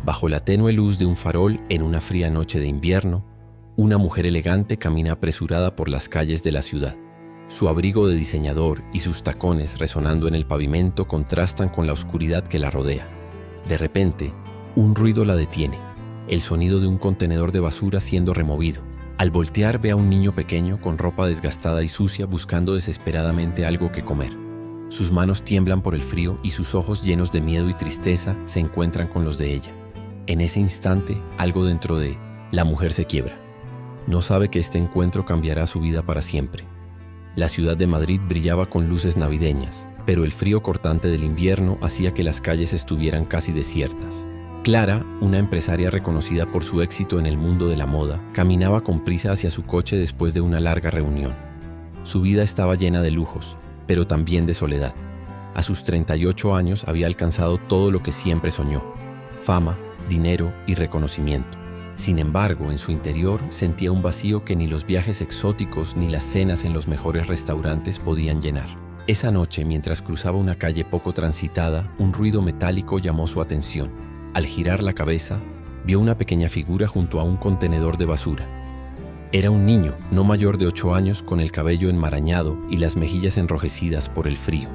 Bajo la tenue luz de un farol en una fría noche de invierno, una mujer elegante camina apresurada por las calles de la ciudad. Su abrigo de diseñador y sus tacones resonando en el pavimento contrastan con la oscuridad que la rodea. De repente, un ruido la detiene, el sonido de un contenedor de basura siendo removido. Al voltear ve a un niño pequeño con ropa desgastada y sucia buscando desesperadamente algo que comer. Sus manos tiemblan por el frío y sus ojos llenos de miedo y tristeza se encuentran con los de ella. En ese instante, algo dentro de la mujer se quiebra. No sabe que este encuentro cambiará su vida para siempre. La ciudad de Madrid brillaba con luces navideñas, pero el frío cortante del invierno hacía que las calles estuvieran casi desiertas. Clara, una empresaria reconocida por su éxito en el mundo de la moda, caminaba con prisa hacia su coche después de una larga reunión. Su vida estaba llena de lujos, pero también de soledad. A sus 38 años había alcanzado todo lo que siempre soñó: fama, dinero y reconocimiento. Sin embargo, en su interior sentía un vacío que ni los viajes exóticos ni las cenas en los mejores restaurantes podían llenar. Esa noche, mientras cruzaba una calle poco transitada, un ruido metálico llamó su atención. Al girar la cabeza, vio una pequeña figura junto a un contenedor de basura. Era un niño, no mayor de 8 años, con el cabello enmarañado y las mejillas enrojecidas por el frío.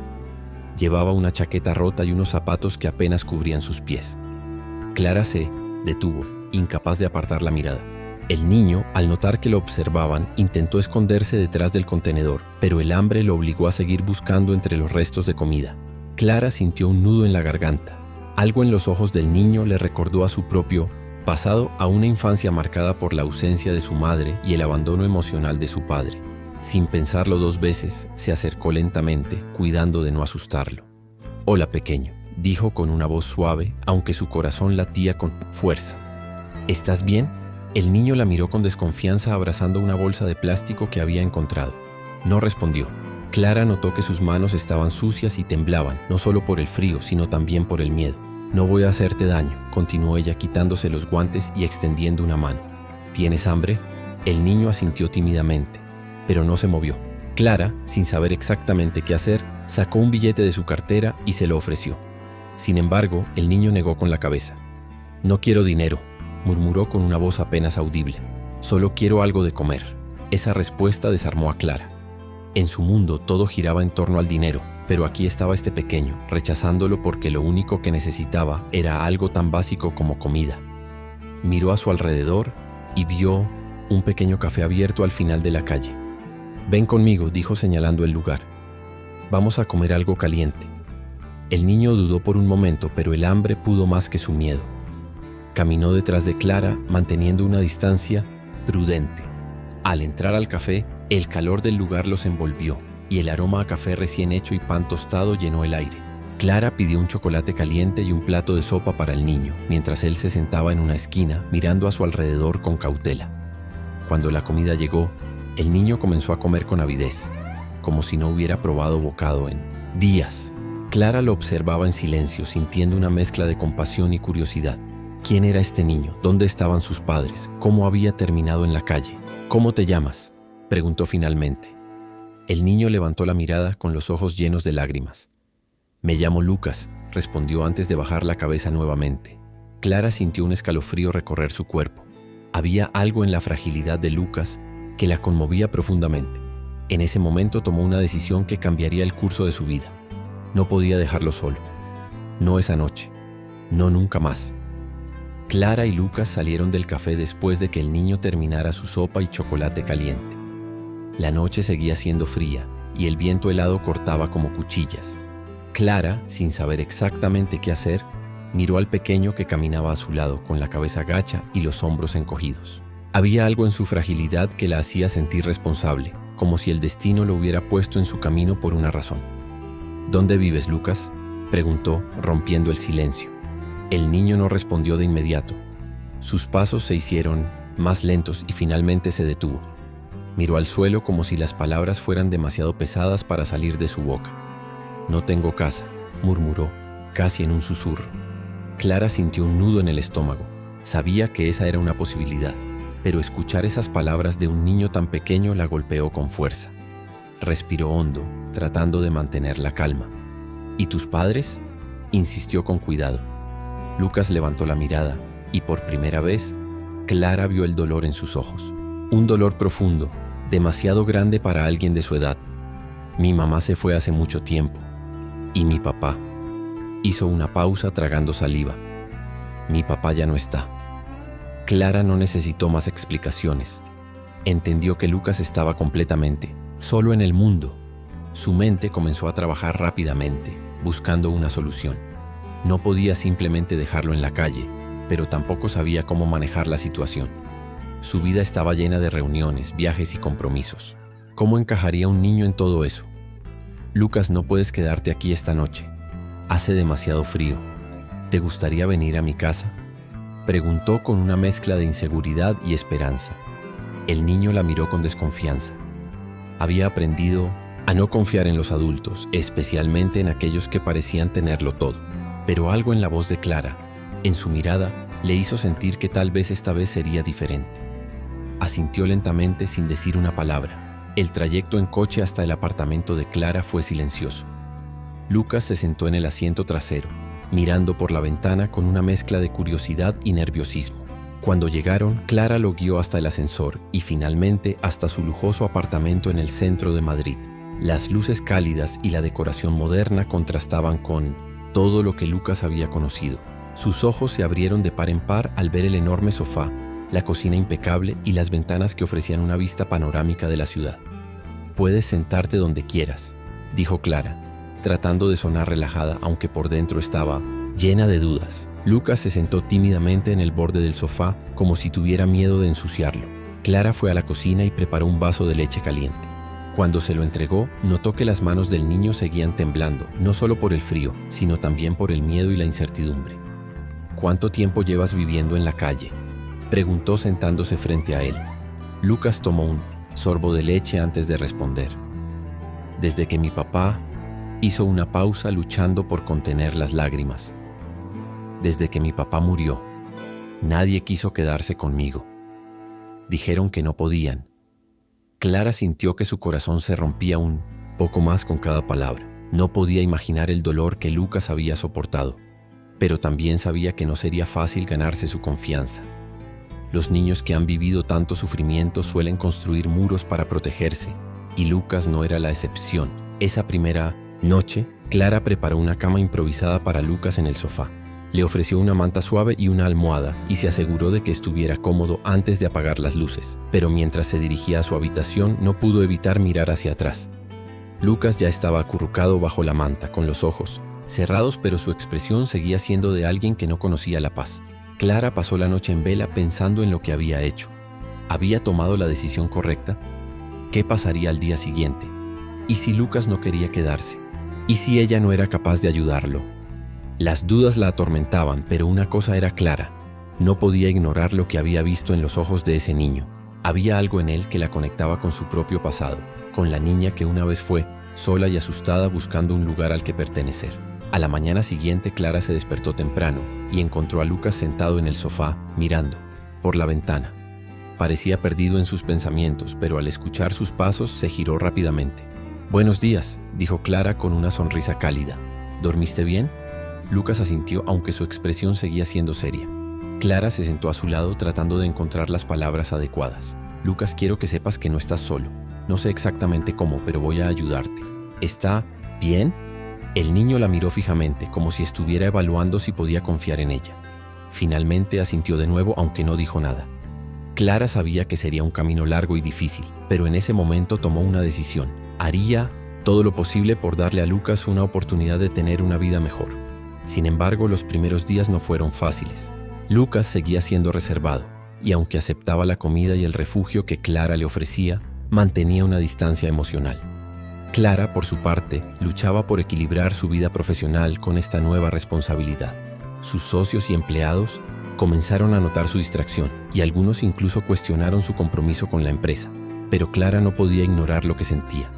Llevaba una chaqueta rota y unos zapatos que apenas cubrían sus pies. Clara se detuvo, incapaz de apartar la mirada. El niño, al notar que lo observaban, intentó esconderse detrás del contenedor, pero el hambre lo obligó a seguir buscando entre los restos de comida. Clara sintió un nudo en la garganta. Algo en los ojos del niño le recordó a su propio pasado, a una infancia marcada por la ausencia de su madre y el abandono emocional de su padre. Sin pensarlo 2 veces, se acercó lentamente, cuidando de no asustarlo. «Hola, pequeño», dijo con una voz suave, aunque su corazón latía con fuerza. «¿Estás bien?». El niño la miró con desconfianza abrazando una bolsa de plástico que había encontrado. No respondió. Clara notó que sus manos estaban sucias y temblaban, no solo por el frío, sino también por el miedo. «No voy a hacerte daño», continuó ella quitándose los guantes y extendiendo una mano. «¿Tienes hambre?». El niño asintió tímidamente, pero no se movió. Clara, sin saber exactamente qué hacer, sacó un billete de su cartera y se lo ofreció. Sin embargo, el niño negó con la cabeza. «No quiero dinero», murmuró con una voz apenas audible. «Solo quiero algo de comer». Esa respuesta desarmó a Clara. En su mundo todo giraba en torno al dinero, pero aquí estaba este pequeño, rechazándolo porque lo único que necesitaba era algo tan básico como comida. Miró a su alrededor y vio un pequeño café abierto al final de la calle. «Ven conmigo», dijo señalando el lugar. «Vamos a comer algo caliente». El niño dudó por un momento, pero el hambre pudo más que su miedo. Caminó detrás de Clara, manteniendo una distancia prudente. Al entrar al café, el calor del lugar los envolvió, y el aroma a café recién hecho y pan tostado llenó el aire. Clara pidió un chocolate caliente y un plato de sopa para el niño, mientras él se sentaba en una esquina, mirando a su alrededor con cautela. Cuando la comida llegó, el niño comenzó a comer con avidez, como si no hubiera probado bocado en días. Clara lo observaba en silencio, sintiendo una mezcla de compasión y curiosidad. ¿Quién era este niño? ¿Dónde estaban sus padres? ¿Cómo había terminado en la calle? «¿Cómo te llamas?», preguntó finalmente. El niño levantó la mirada con los ojos llenos de lágrimas. «Me llamo Lucas», respondió antes de bajar la cabeza nuevamente. Clara sintió un escalofrío recorrer su cuerpo. Había algo en la fragilidad de Lucas que la conmovía profundamente. En ese momento tomó una decisión que cambiaría el curso de su vida. No podía dejarlo solo. No esa noche. No nunca más. Clara y Lucas salieron del café después de que el niño terminara su sopa y chocolate caliente. La noche seguía siendo fría y el viento helado cortaba como cuchillas. Clara, sin saber exactamente qué hacer, miró al pequeño que caminaba a su lado con la cabeza gacha y los hombros encogidos. Había algo en su fragilidad que la hacía sentir responsable, como si el destino lo hubiera puesto en su camino por una razón. «¿Dónde vives, Lucas?», preguntó, rompiendo el silencio. El niño no respondió de inmediato. Sus pasos se hicieron más lentos y finalmente se detuvo. Miró al suelo como si las palabras fueran demasiado pesadas para salir de su boca. «No tengo casa», murmuró, casi en un susurro. Clara sintió un nudo en el estómago. Sabía que esa era una posibilidad, pero escuchar esas palabras de un niño tan pequeño la golpeó con fuerza. Respiró hondo, tratando de mantener la calma. «¿Y tus padres?», insistió con cuidado. Lucas levantó la mirada y por primera vez, Clara vio el dolor en sus ojos. Un dolor profundo, demasiado grande para alguien de su edad. Mi mamá se fue hace mucho tiempo. Y mi papá. Hizo una pausa tragando saliva. Mi papá ya no está. Clara no necesitó más explicaciones. Entendió que Lucas estaba completamente solo en el mundo. Su mente comenzó a trabajar rápidamente, buscando una solución. No podía simplemente dejarlo en la calle, pero tampoco sabía cómo manejar la situación. Su vida estaba llena de reuniones, viajes y compromisos. ¿Cómo encajaría un niño en todo eso? Lucas, no puedes quedarte aquí esta noche. Hace demasiado frío. ¿Te gustaría venir a mi casa?, preguntó con una mezcla de inseguridad y esperanza. El niño la miró con desconfianza. Había aprendido a no confiar en los adultos, especialmente en aquellos que parecían tenerlo todo. Pero algo en la voz de Clara, en su mirada, le hizo sentir que tal vez esta vez sería diferente. Asintió lentamente sin decir una palabra. El trayecto en coche hasta el apartamento de Clara fue silencioso. Lucas se sentó en el asiento trasero, mirando por la ventana con una mezcla de curiosidad y nerviosismo. Cuando llegaron, Clara lo guió hasta el ascensor y finalmente hasta su lujoso apartamento en el centro de Madrid. Las luces cálidas y la decoración moderna contrastaban con todo lo que Lucas había conocido. Sus ojos se abrieron de par en par al ver el enorme sofá, la cocina impecable y las ventanas que ofrecían una vista panorámica de la ciudad. «Puedes sentarte donde quieras», dijo Clara, tratando de sonar relajada, aunque por dentro estaba llena de dudas. Lucas se sentó tímidamente en el borde del sofá, como si tuviera miedo de ensuciarlo. Clara fue a la cocina y preparó un vaso de leche caliente. Cuando se lo entregó, notó que las manos del niño seguían temblando, no solo por el frío, sino también por el miedo y la incertidumbre. «¿Cuánto tiempo llevas viviendo en la calle?», preguntó sentándose frente a él. Lucas tomó un sorbo de leche antes de responder. «Desde que mi papá…», hizo una pausa luchando por contener las lágrimas. «Desde que mi papá murió, nadie quiso quedarse conmigo. Dijeron que no podían». Clara sintió que su corazón se rompía un poco más con cada palabra. No podía imaginar el dolor que Lucas había soportado, pero también sabía que no sería fácil ganarse su confianza. Los niños que han vivido tanto sufrimiento suelen construir muros para protegerse, y Lucas no era la excepción. Esa primera noche, Clara preparó una cama improvisada para Lucas en el sofá. Le ofreció una manta suave y una almohada y se aseguró de que estuviera cómodo antes de apagar las luces. Pero mientras se dirigía a su habitación, no pudo evitar mirar hacia atrás. Lucas ya estaba acurrucado bajo la manta, con los ojos cerrados, pero su expresión seguía siendo de alguien que no conocía la paz. Clara pasó la noche en vela pensando en lo que había hecho. ¿Había tomado la decisión correcta? ¿Qué pasaría al día siguiente? ¿Y si Lucas no quería quedarse? ¿Y si ella no era capaz de ayudarlo? Las dudas la atormentaban, pero una cosa era clara. No podía ignorar lo que había visto en los ojos de ese niño. Había algo en él que la conectaba con su propio pasado, con la niña que una vez fue, sola y asustada, buscando un lugar al que pertenecer. A la mañana siguiente, Clara se despertó temprano y encontró a Lucas sentado en el sofá, mirando por la ventana. Parecía perdido en sus pensamientos, pero al escuchar sus pasos se giró rápidamente. «Buenos días», dijo Clara con una sonrisa cálida. «¿Dormiste bien?». Lucas asintió, aunque su expresión seguía siendo seria. Clara se sentó a su lado tratando de encontrar las palabras adecuadas. «Lucas, quiero que sepas que no estás solo. No sé exactamente cómo, pero voy a ayudarte. ¿Está bien?». El niño la miró fijamente, como si estuviera evaluando si podía confiar en ella. Finalmente asintió de nuevo, aunque no dijo nada. Clara sabía que sería un camino largo y difícil, pero en ese momento tomó una decisión. Haría todo lo posible por darle a Lucas una oportunidad de tener una vida mejor. Sin embargo, los primeros días no fueron fáciles. Lucas seguía siendo reservado, y aunque aceptaba la comida y el refugio que Clara le ofrecía, mantenía una distancia emocional. Clara, por su parte, luchaba por equilibrar su vida profesional con esta nueva responsabilidad. Sus socios y empleados comenzaron a notar su distracción, y algunos incluso cuestionaron su compromiso con la empresa. Pero Clara no podía ignorar lo que sentía.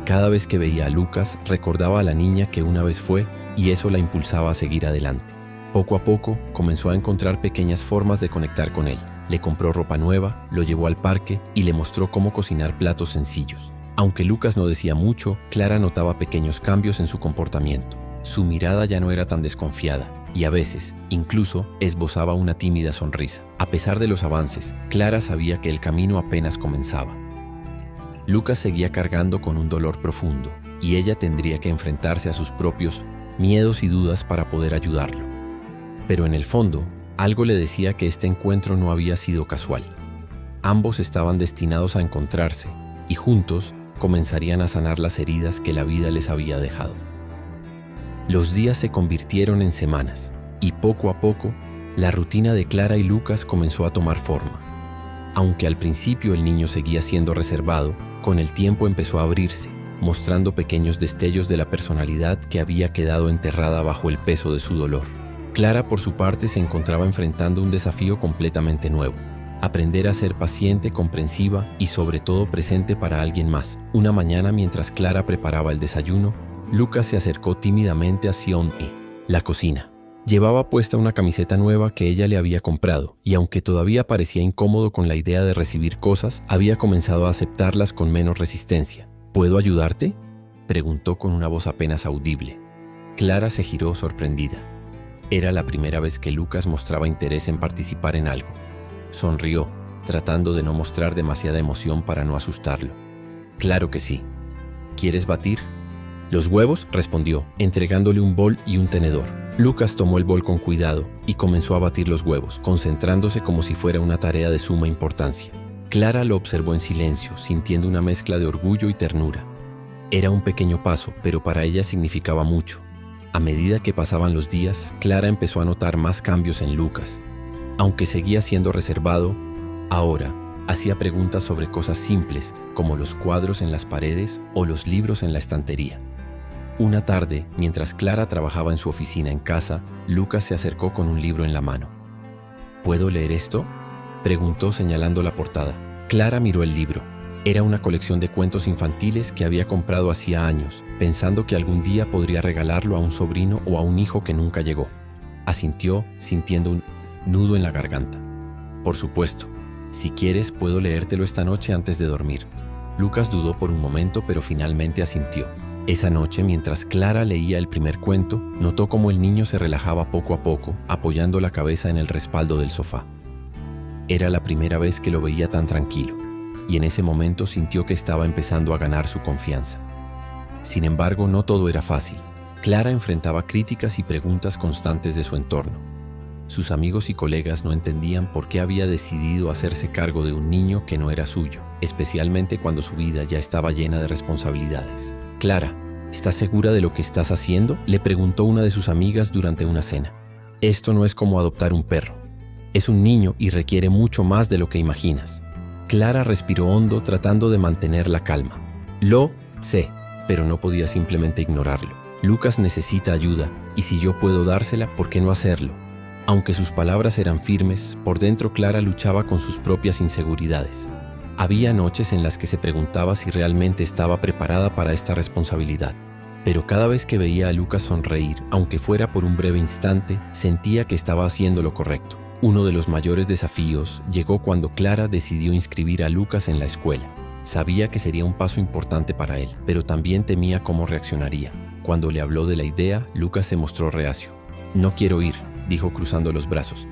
Cada vez que veía a Lucas, recordaba a la niña que una vez fue, y eso la impulsaba a seguir adelante. Poco a poco, comenzó a encontrar pequeñas formas de conectar con él. Le compró ropa nueva, lo llevó al parque y le mostró cómo cocinar platos sencillos. Aunque Lucas no decía mucho, Clara notaba pequeños cambios en su comportamiento. Su mirada ya no era tan desconfiada, y a veces, incluso, esbozaba una tímida sonrisa. A pesar de los avances, Clara sabía que el camino apenas comenzaba. Lucas seguía cargando con un dolor profundo, y ella tendría que enfrentarse a sus propios miedos y dudas para poder ayudarlo. Pero en el fondo, algo le decía que este encuentro no había sido casual. Ambos estaban destinados a encontrarse, y juntos comenzarían a sanar las heridas que la vida les había dejado. Los días se convirtieron en semanas, y poco a poco, la rutina de Clara y Lucas comenzó a tomar forma. Aunque al principio el niño seguía siendo reservado, con el tiempo empezó a abrirse, mostrando pequeños destellos de la personalidad que había quedado enterrada bajo el peso de su dolor. Clara, por su parte, se encontraba enfrentando un desafío completamente nuevo: aprender a ser paciente, comprensiva y sobre todo presente para alguien más. Una mañana, mientras Clara preparaba el desayuno, Lucas se acercó tímidamente hacia la cocina. Llevaba puesta una camiseta nueva que ella le había comprado, y aunque todavía parecía incómodo con la idea de recibir cosas, había comenzado a aceptarlas con menos resistencia. ¿Puedo ayudarte?, preguntó con una voz apenas audible. Clara se giró sorprendida. Era la primera vez que Lucas mostraba interés en participar en algo. Sonrió, tratando de no mostrar demasiada emoción para no asustarlo. «Claro que sí. ¿Quieres batir?» «¿Los huevos?», respondió, entregándole un bol y un tenedor. Lucas tomó el bol con cuidado y comenzó a batir los huevos, concentrándose como si fuera una tarea de suma importancia. Clara lo observó en silencio, sintiendo una mezcla de orgullo y ternura. Era un pequeño paso, pero para ella significaba mucho. A medida que pasaban los días, Clara empezó a notar más cambios en Lucas. Aunque seguía siendo reservado, ahora hacía preguntas sobre cosas simples, como los cuadros en las paredes o los libros en la estantería. Una tarde, mientras Clara trabajaba en su oficina en casa, Lucas se acercó con un libro en la mano. «¿Puedo leer esto?», preguntó señalando la portada. Clara miró el libro. Era una colección de cuentos infantiles que había comprado hacía años, pensando que algún día podría regalarlo a un sobrino o a un hijo que nunca llegó. Asintió, sintiendo un nudo en la garganta. «Por supuesto. Si quieres, puedo leértelo esta noche antes de dormir». Lucas dudó por un momento, pero finalmente asintió. Esa noche, mientras Clara leía el primer cuento, notó cómo el niño se relajaba poco a poco, apoyando la cabeza en el respaldo del sofá. Era la primera vez que lo veía tan tranquilo, y en ese momento sintió que estaba empezando a ganar su confianza. Sin embargo, no todo era fácil. Clara enfrentaba críticas y preguntas constantes de su entorno. Sus amigos y colegas no entendían por qué había decidido hacerse cargo de un niño que no era suyo, especialmente cuando su vida ya estaba llena de responsabilidades. «Clara, ¿estás segura de lo que estás haciendo?», le preguntó una de sus amigas durante una cena. «Esto no es como adoptar un perro. Es un niño y requiere mucho más de lo que imaginas». Clara respiró hondo, tratando de mantener la calma. «Lo sé», pero no podía simplemente ignorarlo. «Lucas necesita ayuda, y si yo puedo dársela, ¿por qué no hacerlo?». Aunque sus palabras eran firmes, por dentro Clara luchaba con sus propias inseguridades. Había noches en las que se preguntaba si realmente estaba preparada para esta responsabilidad. Pero cada vez que veía a Lucas sonreír, aunque fuera por un breve instante, sentía que estaba haciendo lo correcto. Uno de los mayores desafíos llegó cuando Clara decidió inscribir a Lucas en la escuela. Sabía que sería un paso importante para él, pero también temía cómo reaccionaría. Cuando le habló de la idea, Lucas se mostró reacio. «No quiero ir», dijo cruzando los brazos.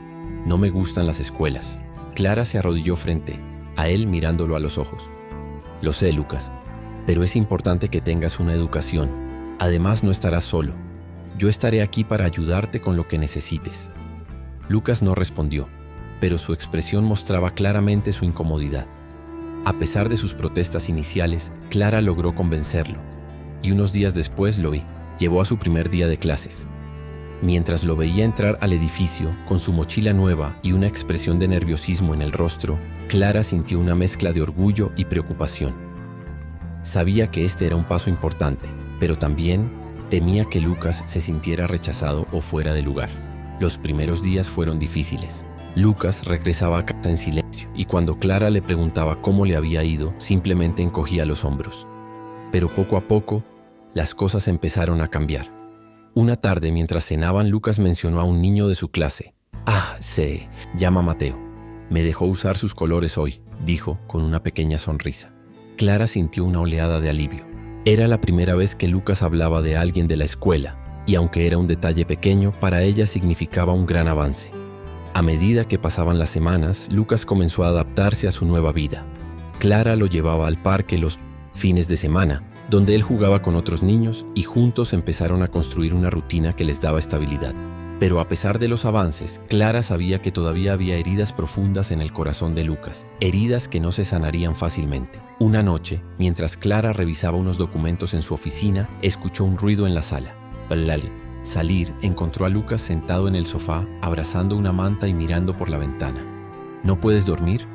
«No me gustan las escuelas». Clara se arrodilló frente a él, mirándolo a los ojos. «Lo sé, Lucas, pero es importante que tengas una educación. Además, no estarás solo. Yo estaré aquí para ayudarte con lo que necesites». Lucas no respondió, pero su expresión mostraba claramente su incomodidad. A pesar de sus protestas iniciales, Clara logró convencerlo, y unos días después lo llevó a su primer día de clases. Mientras lo veía entrar al edificio, con su mochila nueva y una expresión de nerviosismo en el rostro, Clara sintió una mezcla de orgullo y preocupación. Sabía que este era un paso importante, pero también temía que Lucas se sintiera rechazado o fuera de lugar. Los primeros días fueron difíciles. Lucas regresaba a casa en silencio, y cuando Clara le preguntaba cómo le había ido, simplemente encogía los hombros. Pero poco a poco, las cosas empezaron a cambiar. Una tarde, mientras cenaban, Lucas mencionó a un niño de su clase. Se llama Mateo. Me dejó usar sus colores hoy», dijo con una pequeña sonrisa. Clara sintió una oleada de alivio. Era la primera vez que Lucas hablaba de alguien de la escuela, y aunque era un detalle pequeño, para ella significaba un gran avance. A medida que pasaban las semanas, Lucas comenzó a adaptarse a su nueva vida. Clara lo llevaba al parque los fines de semana, donde él jugaba con otros niños y juntos empezaron a construir una rutina que les daba estabilidad. Pero a pesar de los avances, Clara sabía que todavía había heridas profundas en el corazón de Lucas, heridas que no se sanarían fácilmente. Una noche, mientras Clara revisaba unos documentos en su oficina, escuchó un ruido en la sala. Al salir, encontró a Lucas sentado en el sofá, abrazando una manta y mirando por la ventana. ¿No puedes dormir?,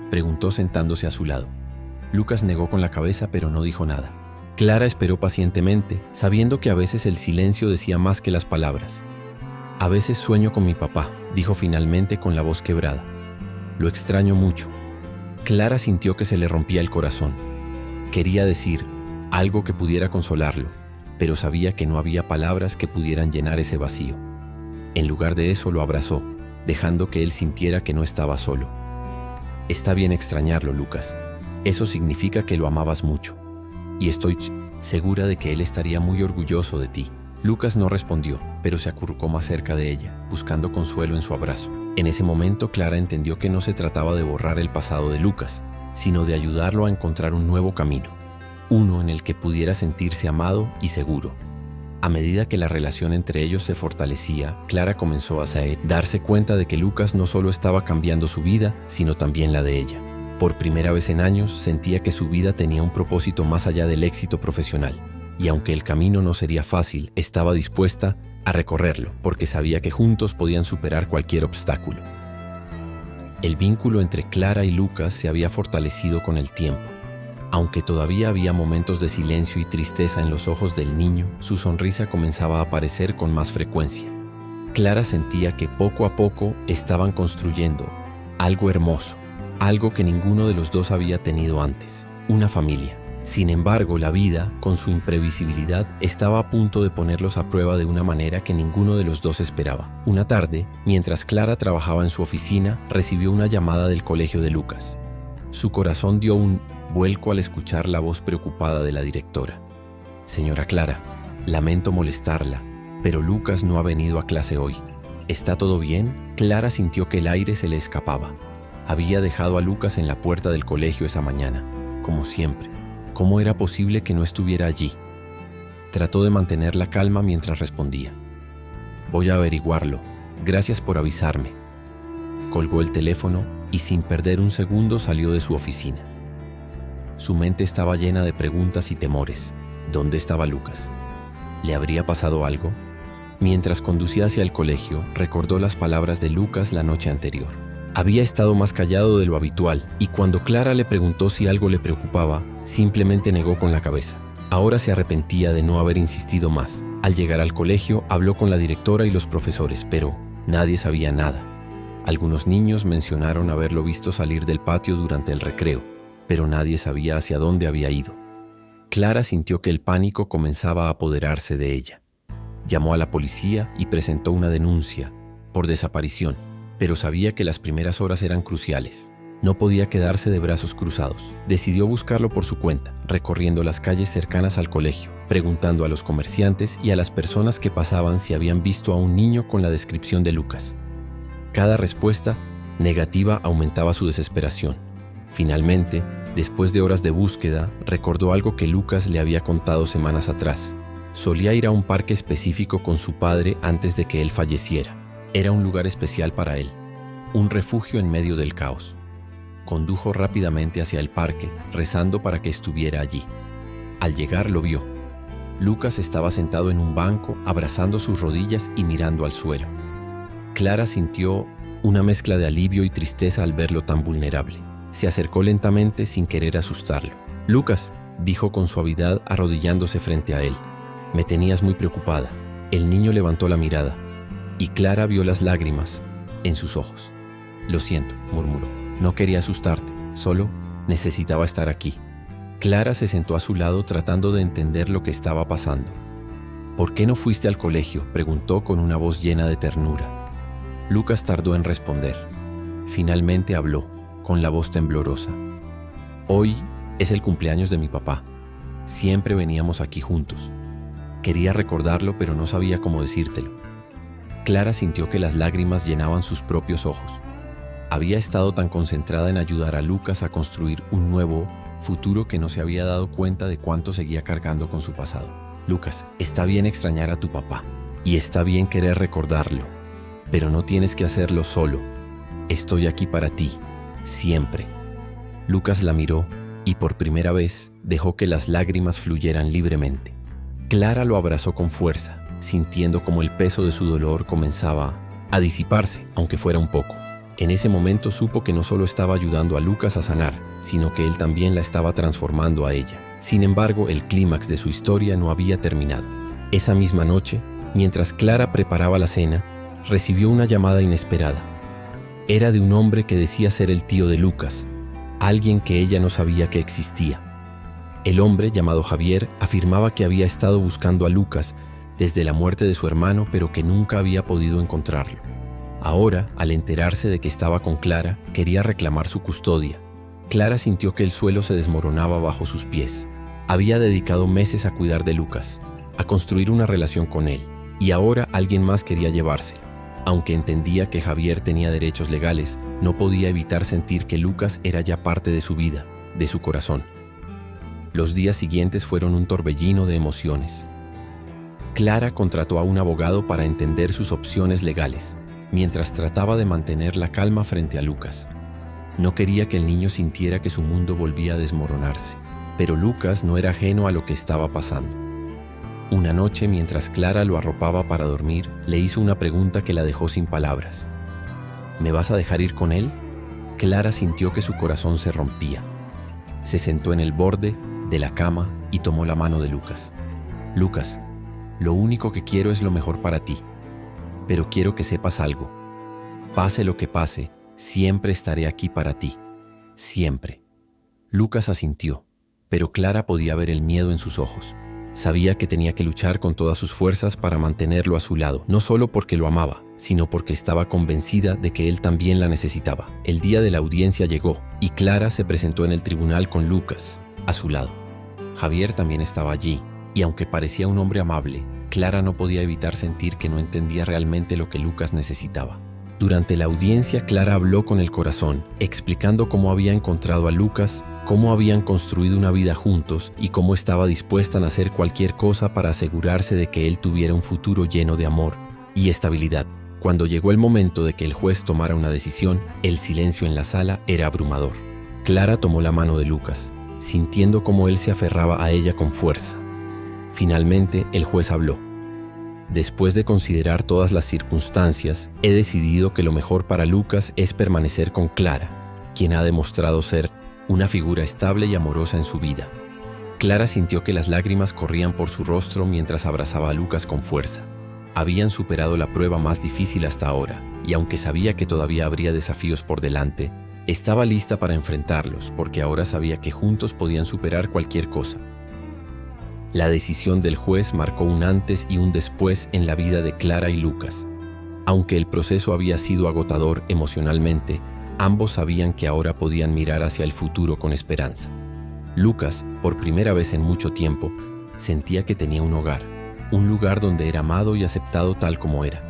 preguntó sentándose a su lado. Lucas negó con la cabeza, pero no dijo nada. Clara esperó pacientemente, sabiendo que a veces el silencio decía más que las palabras. «A veces sueño con mi papá», dijo finalmente con la voz quebrada. «Lo extraño mucho». Clara sintió que se le rompía el corazón. Quería decir algo que pudiera consolarlo, pero sabía que no había palabras que pudieran llenar ese vacío. En lugar de eso lo abrazó, dejando que él sintiera que no estaba solo. «Está bien extrañarlo, Lucas. Eso significa que lo amabas mucho. Y estoy segura de que él estaría muy orgulloso de ti». Lucas no respondió, pero se acurrucó más cerca de ella, buscando consuelo en su abrazo. En ese momento, Clara entendió que no se trataba de borrar el pasado de Lucas, sino de ayudarlo a encontrar un nuevo camino, uno en el que pudiera sentirse amado y seguro. A medida que la relación entre ellos se fortalecía, Clara comenzó a darse cuenta de que Lucas no solo estaba cambiando su vida, sino también la de ella. Por primera vez en años, sentía que su vida tenía un propósito más allá del éxito profesional. Y aunque el camino no sería fácil, estaba dispuesta a recorrerlo, porque sabía que juntos podían superar cualquier obstáculo. El vínculo entre Clara y Lucas se había fortalecido con el tiempo. Aunque todavía había momentos de silencio y tristeza en los ojos del niño, su sonrisa comenzaba a aparecer con más frecuencia. Clara sentía que poco a poco estaban construyendo algo hermoso, algo que ninguno de los dos había tenido antes, una familia. Sin embargo, la vida, con su imprevisibilidad, estaba a punto de ponerlos a prueba de una manera que ninguno de los dos esperaba. Una tarde, mientras Clara trabajaba en su oficina, recibió una llamada del colegio de Lucas. Su corazón dio un vuelco al escuchar la voz preocupada de la directora. «Señora Clara, lamento molestarla, pero Lucas no ha venido a clase hoy. ¿Está todo bien?». Clara sintió que el aire se le escapaba. Había dejado a Lucas en la puerta del colegio esa mañana, como siempre. ¿Cómo era posible que no estuviera allí? Trató de mantener la calma mientras respondía. «Voy a averiguarlo. Gracias por avisarme». Colgó el teléfono y sin perder un segundo salió de su oficina. Su mente estaba llena de preguntas y temores. ¿Dónde estaba Lucas? ¿Le habría pasado algo? Mientras conducía hacia el colegio, recordó las palabras de Lucas la noche anterior. Había estado más callado de lo habitual y cuando Clara le preguntó si algo le preocupaba, simplemente negó con la cabeza. Ahora se arrepentía de no haber insistido más. Al llegar al colegio, habló con la directora y los profesores, pero nadie sabía nada. Algunos niños mencionaron haberlo visto salir del patio durante el recreo, pero nadie sabía hacia dónde había ido. Clara sintió que el pánico comenzaba a apoderarse de ella. Llamó a la policía y presentó una denuncia por desaparición, pero sabía que las primeras horas eran cruciales. No podía quedarse de brazos cruzados. Decidió buscarlo por su cuenta, recorriendo las calles cercanas al colegio, preguntando a los comerciantes y a las personas que pasaban si habían visto a un niño con la descripción de Lucas. Cada respuesta negativa aumentaba su desesperación. Finalmente, después de horas de búsqueda, recordó algo que Lucas le había contado semanas atrás. Solía ir a un parque específico con su padre antes de que él falleciera. Era un lugar especial para él, un refugio en medio del caos. Condujo rápidamente hacia el parque, rezando para que estuviera allí. Al llegar lo vio. Lucas estaba sentado en un banco, abrazando sus rodillas y mirando al suelo. Clara sintió una mezcla de alivio y tristeza al verlo tan vulnerable. Se acercó lentamente sin querer asustarlo. «Lucas», dijo con suavidad arrodillándose frente a él. «Me tenías muy preocupada». El niño levantó la mirada y Clara vio las lágrimas en sus ojos. «Lo siento», murmuró. «No quería asustarte, solo necesitaba estar aquí». Clara se sentó a su lado tratando de entender lo que estaba pasando. «¿Por qué no fuiste al colegio?», preguntó con una voz llena de ternura. Lucas tardó en responder. Finalmente habló, con la voz temblorosa. «Hoy es el cumpleaños de mi papá. Siempre veníamos aquí juntos. Quería recordarlo, pero no sabía cómo decírtelo. Clara sintió que las lágrimas llenaban sus propios ojos. Había estado tan concentrada en ayudar a Lucas a construir un nuevo futuro que no se había dado cuenta de cuánto seguía cargando con su pasado. Lucas, está bien extrañar a tu papá y está bien querer recordarlo, pero no tienes que hacerlo solo. Estoy aquí para ti, siempre. Lucas la miró y por primera vez dejó que las lágrimas fluyeran libremente. Clara lo abrazó con fuerza, sintiendo como el peso de su dolor comenzaba a disiparse, aunque fuera un poco. En ese momento supo que no solo estaba ayudando a Lucas a sanar, sino que él también la estaba transformando a ella. Sin embargo, el clímax de su historia no había terminado. Esa misma noche, mientras Clara preparaba la cena, recibió una llamada inesperada. Era de un hombre que decía ser el tío de Lucas, alguien que ella no sabía que existía. El hombre, llamado Javier, afirmaba que había estado buscando a Lucas desde la muerte de su hermano, pero que nunca había podido encontrarlo. Ahora, al enterarse de que estaba con Clara, quería reclamar su custodia. Clara sintió que el suelo se desmoronaba bajo sus pies. Había dedicado meses a cuidar de Lucas, a construir una relación con él, y ahora alguien más quería llevárselo. Aunque entendía que Javier tenía derechos legales, no podía evitar sentir que Lucas era ya parte de su vida, de su corazón. Los días siguientes fueron un torbellino de emociones. Clara contrató a un abogado para entender sus opciones legales, mientras trataba de mantener la calma frente a Lucas. No quería que el niño sintiera que su mundo volvía a desmoronarse, pero Lucas no era ajeno a lo que estaba pasando. Una noche, mientras Clara lo arropaba para dormir, le hizo una pregunta que la dejó sin palabras. ¿Me vas a dejar ir con él? Clara sintió que su corazón se rompía. Se sentó en el borde de la cama y tomó la mano de Lucas. Lucas, lo único que quiero es lo mejor para ti, pero quiero que sepas algo. Pase lo que pase, siempre estaré aquí para ti, siempre. Lucas asintió, pero Clara podía ver el miedo en sus ojos. Sabía que tenía que luchar con todas sus fuerzas para mantenerlo a su lado, no solo porque lo amaba, sino porque estaba convencida de que él también la necesitaba. El día de la audiencia llegó y Clara se presentó en el tribunal con Lucas a su lado. Javier también estaba allí, y aunque parecía un hombre amable, Clara no podía evitar sentir que no entendía realmente lo que Lucas necesitaba. Durante la audiencia, Clara habló con el corazón, explicando cómo había encontrado a Lucas, cómo habían construido una vida juntos y cómo estaba dispuesta a hacer cualquier cosa para asegurarse de que él tuviera un futuro lleno de amor y estabilidad. Cuando llegó el momento de que el juez tomara una decisión, el silencio en la sala era abrumador. Clara tomó la mano de Lucas, sintiendo cómo él se aferraba a ella con fuerza. Finalmente, el juez habló. Después de considerar todas las circunstancias, he decidido que lo mejor para Lucas es permanecer con Clara, quien ha demostrado ser una figura estable y amorosa en su vida. Clara sintió que las lágrimas corrían por su rostro mientras abrazaba a Lucas con fuerza. Habían superado la prueba más difícil hasta ahora, y aunque sabía que todavía habría desafíos por delante, estaba lista para enfrentarlos, porque ahora sabía que juntos podían superar cualquier cosa. La decisión del juez marcó un antes y un después en la vida de Clara y Lucas. Aunque el proceso había sido agotador emocionalmente, ambos sabían que ahora podían mirar hacia el futuro con esperanza. Lucas, por primera vez en mucho tiempo, sentía que tenía un hogar, un lugar donde era amado y aceptado tal como era.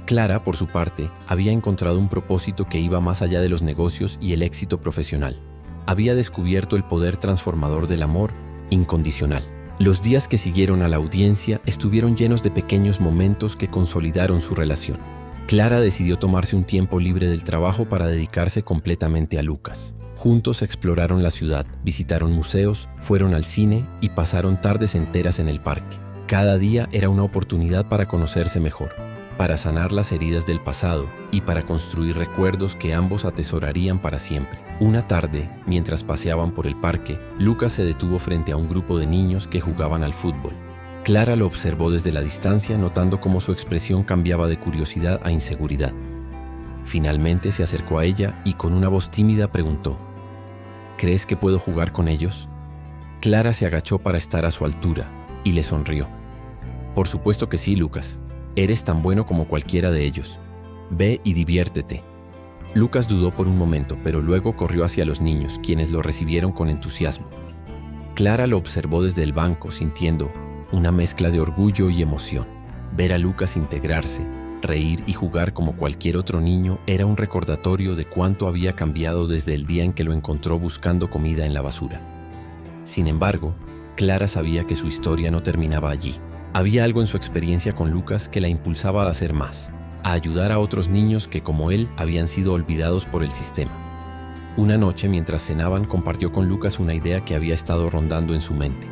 Clara, por su parte, había encontrado un propósito que iba más allá de los negocios y el éxito profesional. Había descubierto el poder transformador del amor incondicional. Los días que siguieron a la audiencia estuvieron llenos de pequeños momentos que consolidaron su relación. Clara decidió tomarse un tiempo libre del trabajo para dedicarse completamente a Lucas. Juntos exploraron la ciudad, visitaron museos, fueron al cine y pasaron tardes enteras en el parque. Cada día era una oportunidad para conocerse mejor, para sanar las heridas del pasado y para construir recuerdos que ambos atesorarían para siempre. Una tarde, mientras paseaban por el parque, Lucas se detuvo frente a un grupo de niños que jugaban al fútbol. Clara lo observó desde la distancia, notando cómo su expresión cambiaba de curiosidad a inseguridad. Finalmente se acercó a ella y con una voz tímida preguntó: ¿Crees que puedo jugar con ellos? Clara se agachó para estar a su altura y le sonrió. Por supuesto que sí, Lucas. Eres tan bueno como cualquiera de ellos. Ve y diviértete. Lucas dudó por un momento, pero luego corrió hacia los niños, quienes lo recibieron con entusiasmo. Clara lo observó desde el banco, sintiendo una mezcla de orgullo y emoción. Ver a Lucas integrarse, reír y jugar como cualquier otro niño era un recordatorio de cuánto había cambiado desde el día en que lo encontró buscando comida en la basura. Sin embargo, Clara sabía que su historia no terminaba allí. Había algo en su experiencia con Lucas que la impulsaba a hacer más, a ayudar a otros niños que, como él, habían sido olvidados por el sistema. Una noche, mientras cenaban, compartió con Lucas una idea que había estado rondando en su mente.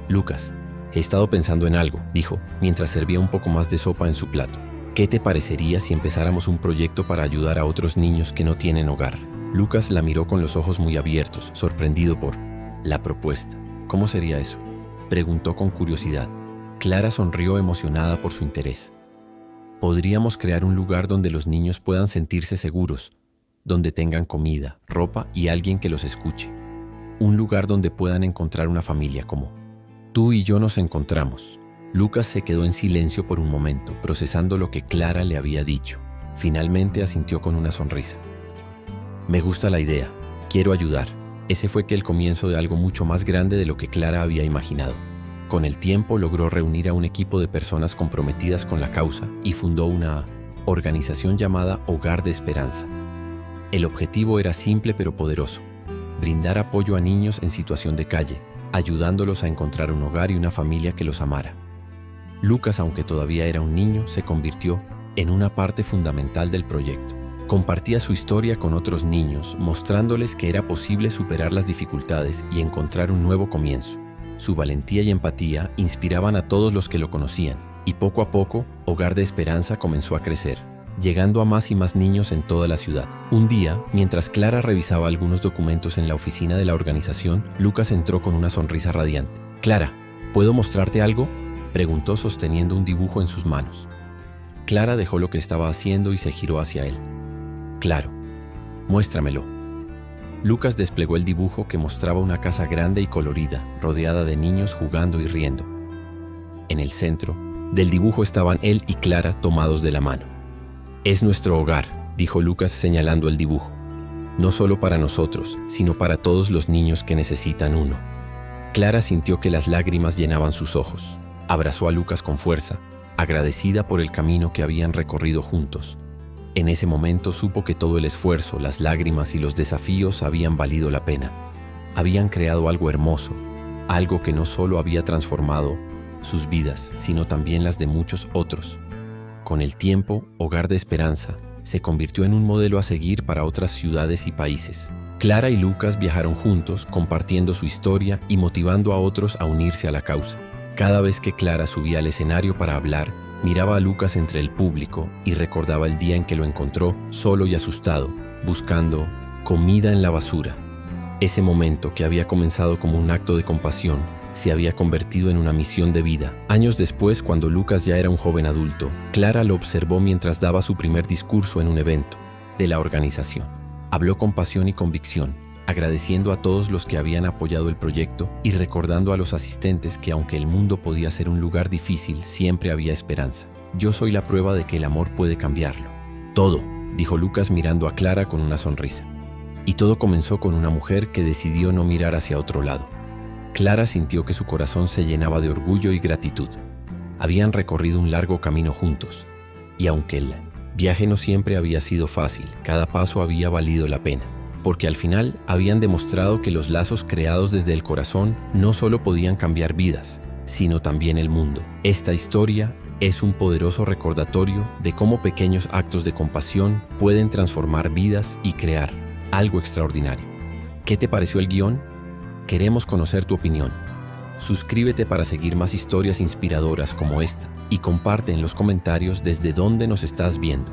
«Lucas, he estado pensando en algo», dijo, mientras servía un poco más de sopa en su plato. «¿Qué te parecería si empezáramos un proyecto para ayudar a otros niños que no tienen hogar?» Lucas la miró con los ojos muy abiertos, sorprendido por la propuesta. «¿Cómo sería eso?», preguntó con curiosidad. Clara sonrió emocionada por su interés. «Podríamos crear un lugar donde los niños puedan sentirse seguros, donde tengan comida, ropa y alguien que los escuche. Un lugar donde puedan encontrar una familia como tú y yo nos encontramos». Lucas se quedó en silencio por un momento, procesando lo que Clara le había dicho. Finalmente asintió con una sonrisa. «Me gusta la idea. Quiero ayudar». Ese fue el comienzo de algo mucho más grande de lo que Clara había imaginado. Con el tiempo logró reunir a un equipo de personas comprometidas con la causa y fundó una organización llamada Hogar de Esperanza. El objetivo era simple pero poderoso: brindar apoyo a niños en situación de calle, ayudándolos a encontrar un hogar y una familia que los amara. Lucas, aunque todavía era un niño, se convirtió en una parte fundamental del proyecto. Compartía su historia con otros niños, mostrándoles que era posible superar las dificultades y encontrar un nuevo comienzo. Su valentía y empatía inspiraban a todos los que lo conocían, y poco a poco, Hogar de Esperanza comenzó a crecer, llegando a más y más niños en toda la ciudad. Un día, mientras Clara revisaba algunos documentos en la oficina de la organización, Lucas entró con una sonrisa radiante. «Clara, ¿puedo mostrarte algo?», preguntó sosteniendo un dibujo en sus manos. Clara dejó lo que estaba haciendo y se giró hacia él. «Claro, muéstramelo». Lucas desplegó el dibujo que mostraba una casa grande y colorida, rodeada de niños jugando y riendo. En el centro del dibujo estaban él y Clara tomados de la mano. «Es nuestro hogar», dijo Lucas señalando el dibujo. «No solo para nosotros, sino para todos los niños que necesitan uno». Clara sintió que las lágrimas llenaban sus ojos. Abrazó a Lucas con fuerza, agradecida por el camino que habían recorrido juntos. En ese momento supo que todo el esfuerzo, las lágrimas y los desafíos habían valido la pena. Habían creado algo hermoso, algo que no solo había transformado sus vidas, sino también las de muchos otros. Con el tiempo, Hogar de Esperanza se convirtió en un modelo a seguir para otras ciudades y países. Clara y Lucas viajaron juntos, compartiendo su historia y motivando a otros a unirse a la causa. Cada vez que Clara subía al escenario para hablar, miraba a Lucas entre el público y recordaba el día en que lo encontró solo y asustado, buscando comida en la basura. Ese momento, que había comenzado como un acto de compasión, se había convertido en una misión de vida. Años después, cuando Lucas ya era un joven adulto, Clara lo observó mientras daba su primer discurso en un evento de la organización. Habló con pasión y convicción, agradeciendo a todos los que habían apoyado el proyecto y recordando a los asistentes que aunque el mundo podía ser un lugar difícil, siempre había esperanza. «Yo soy la prueba de que el amor puede cambiarlo. Todo», dijo Lucas mirando a Clara con una sonrisa. Y todo comenzó con una mujer que decidió no mirar hacia otro lado. Clara sintió que su corazón se llenaba de orgullo y gratitud. Habían recorrido un largo camino juntos, y aunque el viaje no siempre había sido fácil, cada paso había valido la pena, porque al final habían demostrado que los lazos creados desde el corazón no solo podían cambiar vidas, sino también el mundo. Esta historia es un poderoso recordatorio de cómo pequeños actos de compasión pueden transformar vidas y crear algo extraordinario. ¿Qué te pareció el guión? Queremos conocer tu opinión. Suscríbete para seguir más historias inspiradoras como esta y comparte en los comentarios desde dónde nos estás viendo.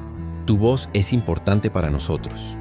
Tu voz es importante para nosotros.